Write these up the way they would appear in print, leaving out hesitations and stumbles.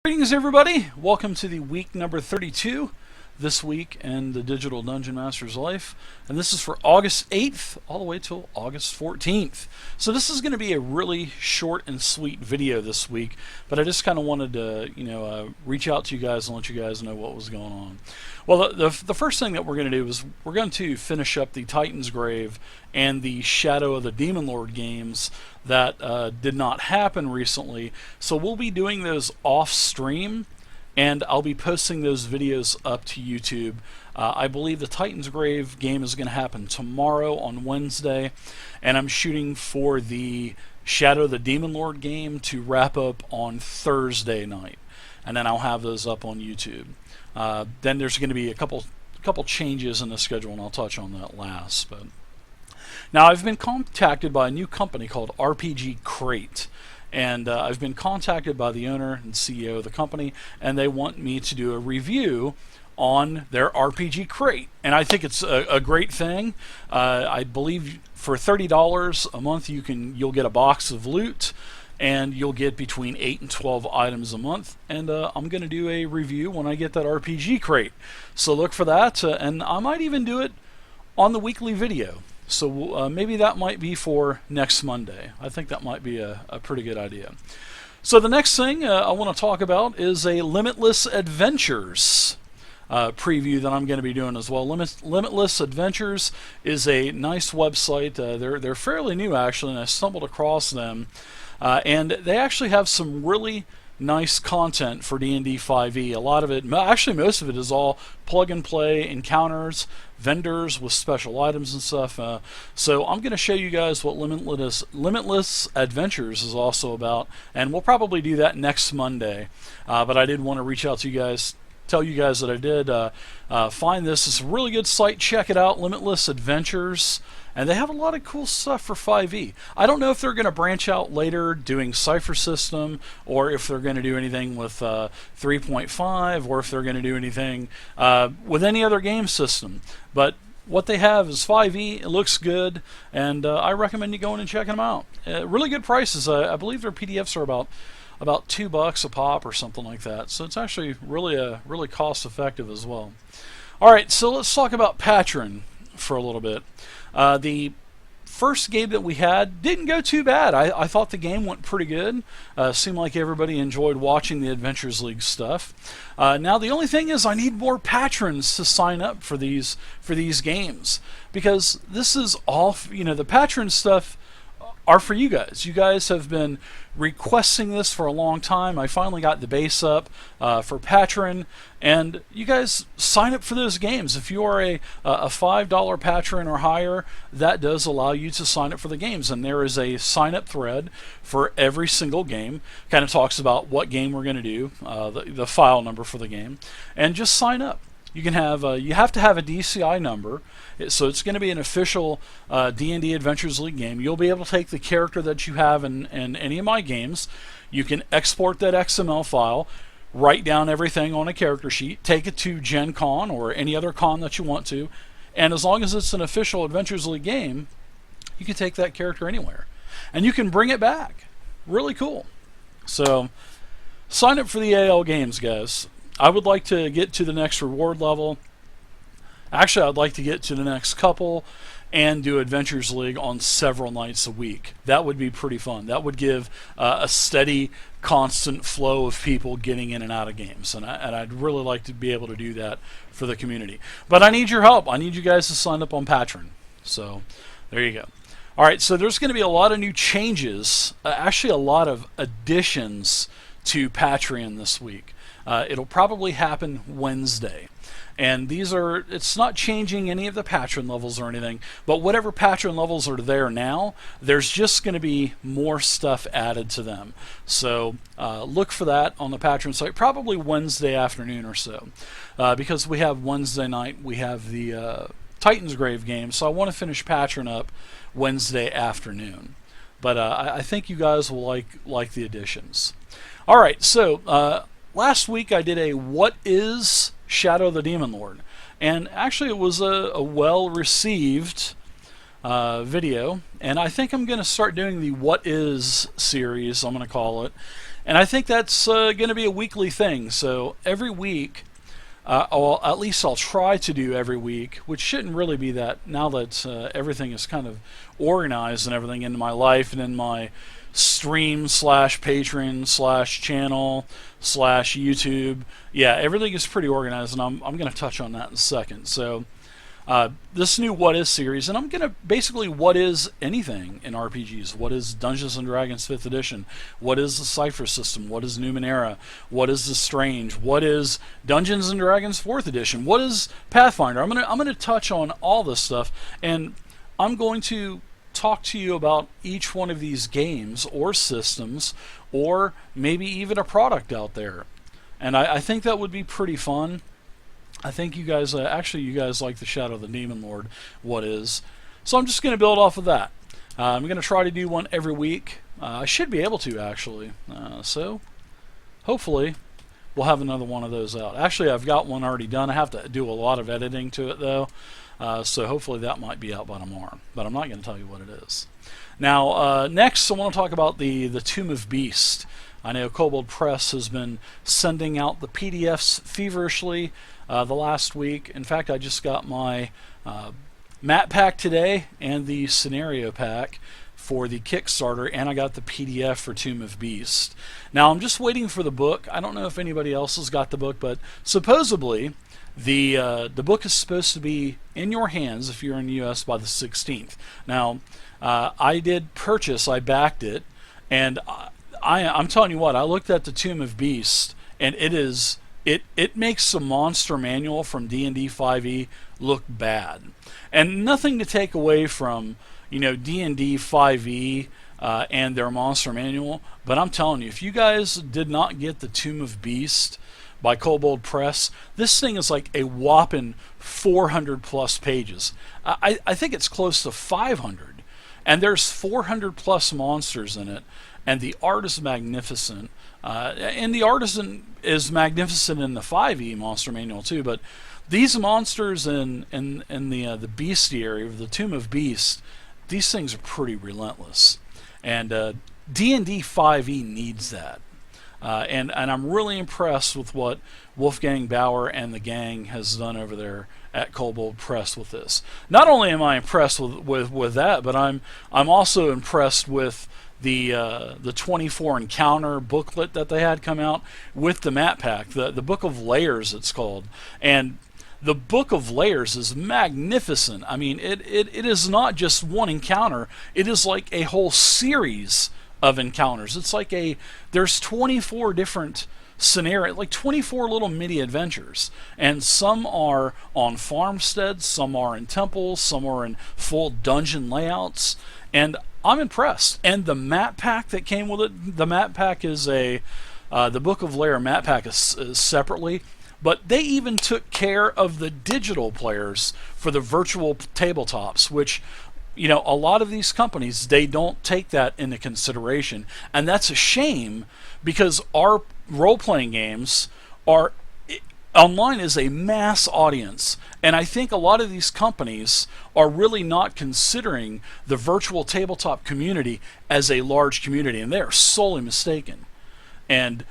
Greetings, everybody. Welcome to the week number 32 this week in the Digital Dungeon Master's life. And this is for August 8th all the way till August 14th. So this is going to be a really short and sweet video this week, but I just kind of wanted to, reach out to you guys and let you guys know what was going on. Well, the first thing that we're going to do is we're going to finish up the Titan's Grave and the Shadow of the Demon Lord games that did not happen recently. So we'll be doing those off stream, and I'll be posting those videos up to YouTube. I believe the Titan's Grave game is going to happen tomorrow on Wednesday, and I'm shooting for the Shadow of the Demon Lord game to wrap up on Thursday night, and then I'll have those up on YouTube. Then there's going to be a couple changes in the schedule, and I'll touch on that last. But now I've been contacted by a new company called RPG Crate. And I've been contacted by the owner and CEO of the company, and they want me to do a review on their RPG Crate. And I think it's a great thing. I believe for $30 a month you'll get a box of loot, and you'll get between 8 and 12 items a month. And I'm going to do a review when I get that RPG Crate. So look for that, and I might even do it on the weekly video. So maybe that might be for next Monday. I think that might be a pretty good idea. So the next thing I want to talk about is a Limitless Adventures preview that I'm going to be doing as well. Limitless Adventures is a nice website. They're fairly new, actually, and I stumbled across them. And they actually have some really nice content for D&D 5e. A lot of it, actually most of it, is all plug and play encounters, vendors with special items and stuff. So I'm going to show you guys what Limitless Adventures is also about, and we'll probably do that next Monday. But I did want to reach out to you guys, tell you guys that I did find this. It's a really good site. Check it out, Limitless Adventures. And they have a lot of cool stuff for 5e. I don't know if they're going to branch out later doing Cypher System, or if they're going to do anything with 3.5, or if they're going to do anything with any other game system. But what they have is 5e. It looks good, and I recommend you going and checking them out. Really good prices. I believe their PDFs are about $2 a pop or something like that. So it's actually really cost effective as well. All right, so let's talk about Patron for a little bit. The first game that we had didn't go too bad. I thought the game went pretty good. Seemed like everybody enjoyed watching the Adventures League stuff. Now the only thing is I need more patrons to sign up for these games, because this is all, the patron stuff are for you guys. You guys have been requesting this for a long time. I finally got the base up for Patron, and you guys sign up for those games. If you are a $5 patron or higher, that does allow you to sign up for the games, and there is a sign up thread for every single game. Kind of talks about what game we're going to do, the file number for the game, and just sign up. You can have you have to have a DCI number, so it's going to be an official D&D Adventures League game. You'll be able to take the character that you have in any of my games. You can export that XML file, write down everything on a character sheet, take it to Gen Con or any other con that you want to, and as long as it's an official Adventures League game, you can take that character anywhere, and you can bring it back. Really cool. So sign up for the AL games, guys. I would like to get to the next reward level. Actually, I'd like to get to the next couple and do Adventures League on several nights a week. That would be pretty fun. That would give a steady, constant flow of people getting in and out of games. And I'd really like to be able to do that for the community. But I need your help. I need you guys to sign up on Patreon. So there you go. All right, so there's going to be a lot of new changes, actually a lot of additions to Patreon this week. It'll probably happen Wednesday. And it's not changing any of the patron levels or anything, but whatever patron levels are there now, there's just going to be more stuff added to them. So look for that on the patron site, probably Wednesday afternoon or so. Because we have Wednesday night, we have the Titan's Grave game, so I want to finish patron up Wednesday afternoon. But I think you guys will like the additions. All right, so last week I did a What Is Shadow of the Demon Lord, and actually it was a well-received video, and I think I'm going to start doing the What Is series, I'm going to call it, And I think that's going to be a weekly thing. So every week, at least I'll try to do every week, which shouldn't really be that now that everything is kind of organized and everything in my life and in my stream slash Patreon slash channel slash YouTube. Yeah, everything is pretty organized, and I'm going to touch on that in a second. So this new What Is series, and I'm going to basically what is anything in RPGs. What is Dungeons & Dragons 5th edition? What is the Cipher system? What is Numenera? What is the Strange? What is Dungeons & Dragons 4th edition? What is Pathfinder? I'm going to touch on all this stuff, and I'm going to talk to you about each one of these games or systems, or maybe even a product out there. And I think that would be pretty fun. I think you guys, you guys like the Shadow of the Demon Lord, What Is. So I'm just going to build off of that. I'm going to try to do one every week. I should be able to, actually. So hopefully we'll have another one of those out. Actually, I've got one already done. I have to do a lot of editing to it, though. So hopefully that might be out by tomorrow. But I'm not going to tell you what it is. Now, next I want to talk about the Tomb of Beast. I know Kobold Press has been sending out the PDFs feverishly the last week. In fact, I just got my map pack today and the scenario pack for the Kickstarter, and I got the PDF for Tomb of Beast. Now, I'm just waiting for the book. I don't know if anybody else has got the book, but supposedly the book is supposed to be in your hands if you're in the U.S. by the 16th. Now, I did purchase, I backed it, and I'm telling you what, I looked at the Tomb of Beast, and it makes the monster manual from D&D 5e look bad. And nothing to take away from, D&D 5e and their monster manual, but I'm telling you, if you guys did not get the Tomb of Beast by Kobold Press, this thing is like a whopping 400 plus pages. I think it's close to 500, and there's 400 plus monsters in it, and the art is magnificent. And the artisan is magnificent in the 5e monster manual too, but these monsters in the bestiary, the Tomb of Beast, these things are pretty relentless. And D&D 5e needs that. And I'm really impressed with what Wolfgang Bauer and the gang has done over there at Kobold Press with this. Not only am I impressed with that, but I'm also impressed with the 24 Encounter booklet that they had come out with the map pack, the Book of Layers it's called. And the Book of Layers is magnificent. I mean, it is not just one encounter, it is like a whole series of encounters. It's like there's 24 different scenarios, like 24 little mini adventures, and some are on farmsteads, some are in temples, some are in full dungeon layouts, and I'm impressed. And the map pack that came with it, the map pack is the Book of Layer map pack is separately, but they even took care of the digital players for the virtual tabletops, which a lot of these companies, they don't take that into consideration, and that's a shame, because our role-playing games are online is a mass audience, and I think a lot of these companies are really not considering the virtual tabletop community as a large community, and they are sorely mistaken. And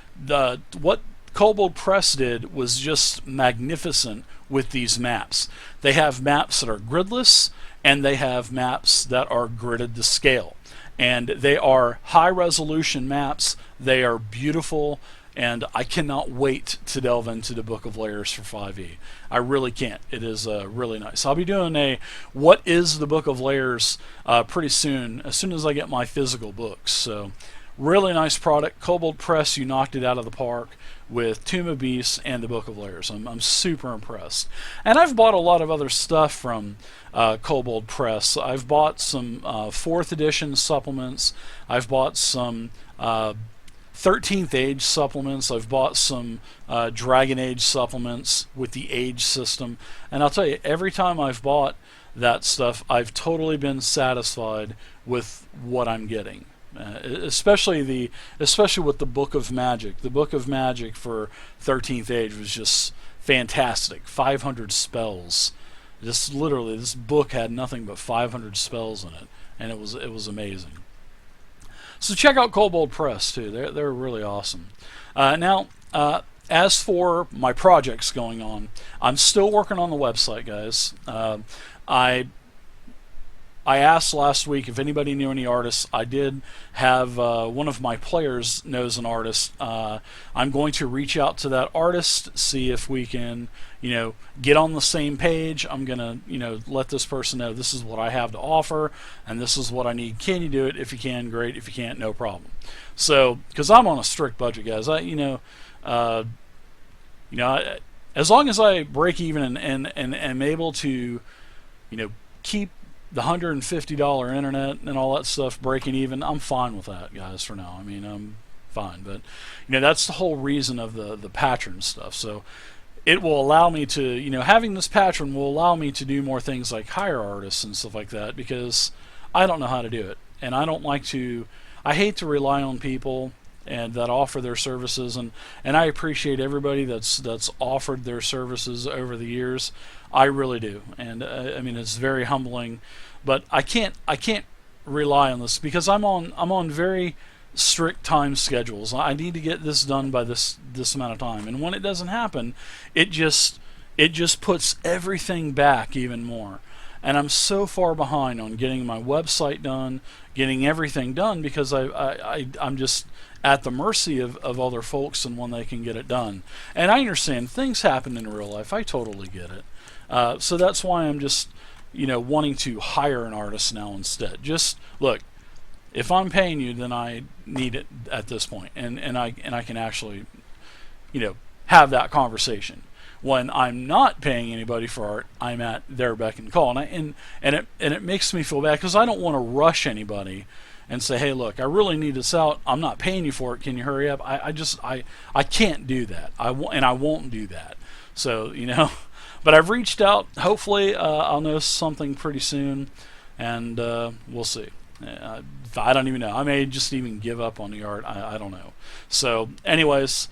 what Kobold Press did was just magnificent with these maps. They have maps that are gridless, and they have maps that are gridded to scale. And they are high-resolution maps. They are beautiful, and I cannot wait to delve into the Book of Layers for 5e. I really can't. It is really nice. I'll be doing a What is the Book of Layers pretty soon as I get my physical books. So, really nice product. Kobold Press, you knocked it out of the park with Tomb of Beasts and the Book of Layers. I'm super impressed. And I've bought a lot of other stuff from Kobold Press. I've bought some 4th edition supplements. I've bought some 13th Age supplements. I've bought some Dragon Age supplements with the Age system. And I'll tell you, every time I've bought that stuff, I've totally been satisfied with what I'm getting. Especially with the Book of Magic. The Book of Magic for 13th Age was just fantastic. 500 spells. Just literally, this book had nothing but 500 spells in it, and it was amazing. So check out Kobold Press too. They're really awesome. Now, as for my projects going on, I'm still working on the website, guys. I asked last week if anybody knew any artists. I did have one of my players knows an artist. I'm going to reach out to that artist, see if we can, get on the same page. I'm gonna, let this person know this is what I have to offer, and this is what I need. Can you do it? If you can, great. If you can't, no problem. So, because I'm on a strict budget, guys, as long as I break even and am able to, keep the $150 internet and all that stuff breaking even, I'm fine with that, guys, for now. I mean, I'm fine. But, that's the whole reason of the patron stuff. So it will allow me to, having this patron will allow me to do more things like hire artists and stuff like that, because I don't know how to do it. And I hate to rely on people and that offer their services, and I appreciate everybody that's offered their services over the years. I really do, and I mean, it's very humbling, but I can't rely on this because I'm on very strict time schedules. I need to get this done by this amount of time, and when it doesn't happen, it just puts everything back even more. And I'm so far behind on getting my website done, getting everything done, because I'm just at the mercy of other folks and when they can get it done. And I understand things happen in real life. I totally get it. So that's why I'm just, wanting to hire an artist now instead. Just look, if I'm paying you, then I need it at this point, and I can actually, have that conversation. When I'm not paying anybody for art, I'm at their beck and call, and it makes me feel bad because I don't want to rush anybody and say, hey, look, I really need this out. I'm not paying you for it. Can you hurry up? I can't do that. I won't do that. So but I've reached out. Hopefully, I'll know something pretty soon, and we'll see. I don't even know. I may just even give up on the art. I don't know. So, anyways.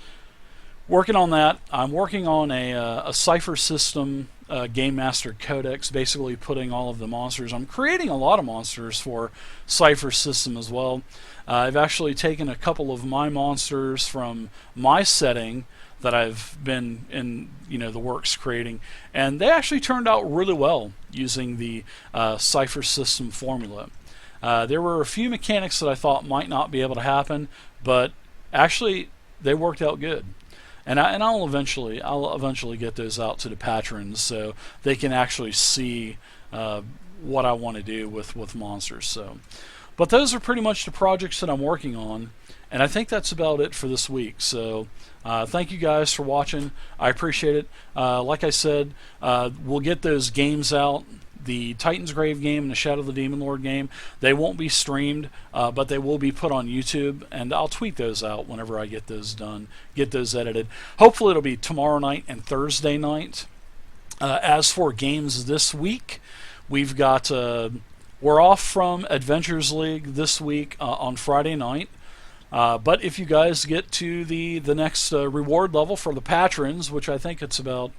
Working on that. I'm working on a cipher system game master codex, basically putting all of the monsters. I'm creating a lot of monsters for cipher system as well. I've actually taken a couple of my monsters from my setting that I've been in the works creating, and they actually turned out really well using the cipher system formula. There were a few mechanics that I thought might not be able to happen, but actually they worked out good. And I'll eventually get those out to the patrons so they can actually see what I want to do with monsters. So, but those are pretty much the projects that I'm working on, and I think that's about it for this week. So, thank you guys for watching. I appreciate it. Like I said, we'll get those games out. The Titan's Grave game and the Shadow of the Demon Lord game, they won't be streamed, but they will be put on YouTube, and I'll tweet those out whenever I get those done, get those edited. Hopefully it'll be tomorrow night and Thursday night. As for games this week, we've got we're off from Adventures League this week on Friday night. But if you guys get to the next reward level for the patrons, which I think it's about,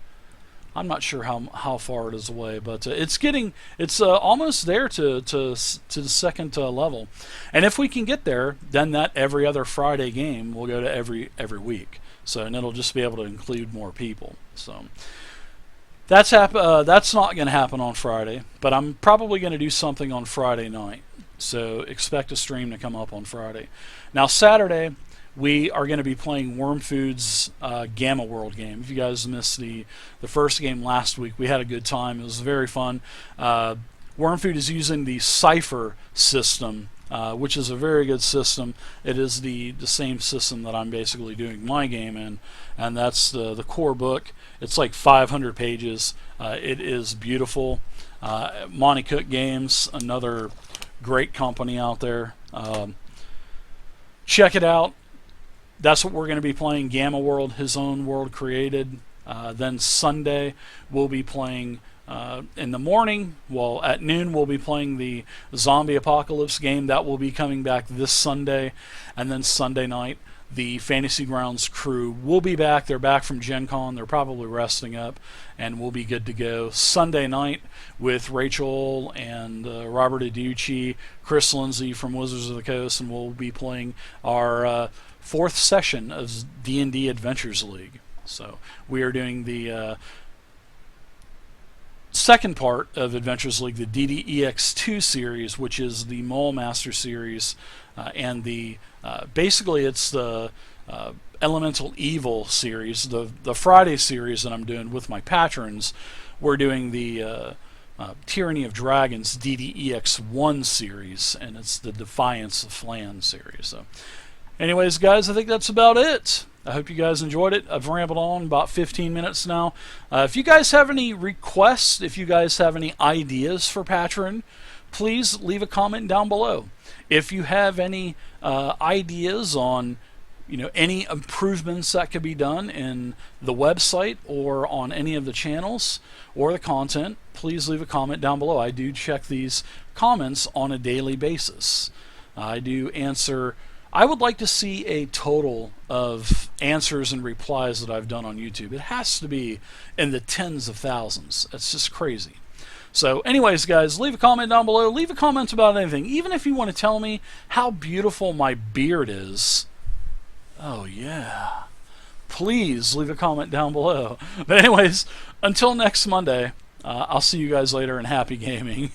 I'm not sure how far it is away, but it's almost there to the second level. And if we can get there, then that every other Friday game will go to every week. So, and it'll just be able to include more people. So that's not going to happen on Friday, but I'm probably going to do something on Friday night. So expect a stream to come up on Friday. Now Saturday, we are going to be playing Wormfood's Gamma World game. If you guys missed the first game last week, we had a good time. It was very fun. Wormfood is using the Cipher system, which is a very good system. It is the same system that I'm basically doing my game in, and that's the core book. It's like 500 pages. It is beautiful. Monty Cook Games, another great company out there. Check it out. That's what we're going to be playing, Gamma World, His Own World Created. Then Sunday, we'll be playing in the morning. Well, at noon we'll be playing the Zombie Apocalypse game. That will be coming back this Sunday. And then Sunday night, the Fantasy Grounds crew will be back. They're back from Gen Con. They're probably resting up, and we'll be good to go Sunday night with Rachel and Robert Aducci, Chris Lindsay from Wizards of the Coast, and we'll be playing our fourth session of D&D Adventures League. So we are doing the second part of Adventures League, the DDEX2 series, which is the Mole Master series, and the basically it's the Elemental Evil series, the Friday series that I'm doing with my patrons. We're doing the Tyranny of Dragons DDEX1 series, and it's the Defiance of Flan series. So anyways, guys, I think that's about it. I hope you guys enjoyed it. I've rambled on about 15 minutes now. If you guys have any requests, if you guys have any ideas for Patron, please leave a comment down below. If you have any ideas on any improvements that could be done in the website or on any of the channels or the content, please leave a comment down below. I do check these comments on a daily basis. I do answer. I would like to see a total of answers and replies that I've done on YouTube. It has to be in the tens of thousands. It's just crazy. So anyways, guys, leave a comment down below. Leave a comment about anything. Even if you want to tell me how beautiful my beard is. Oh, yeah. Please leave a comment down below. But anyways, until next Monday, I'll see you guys later, and happy gaming.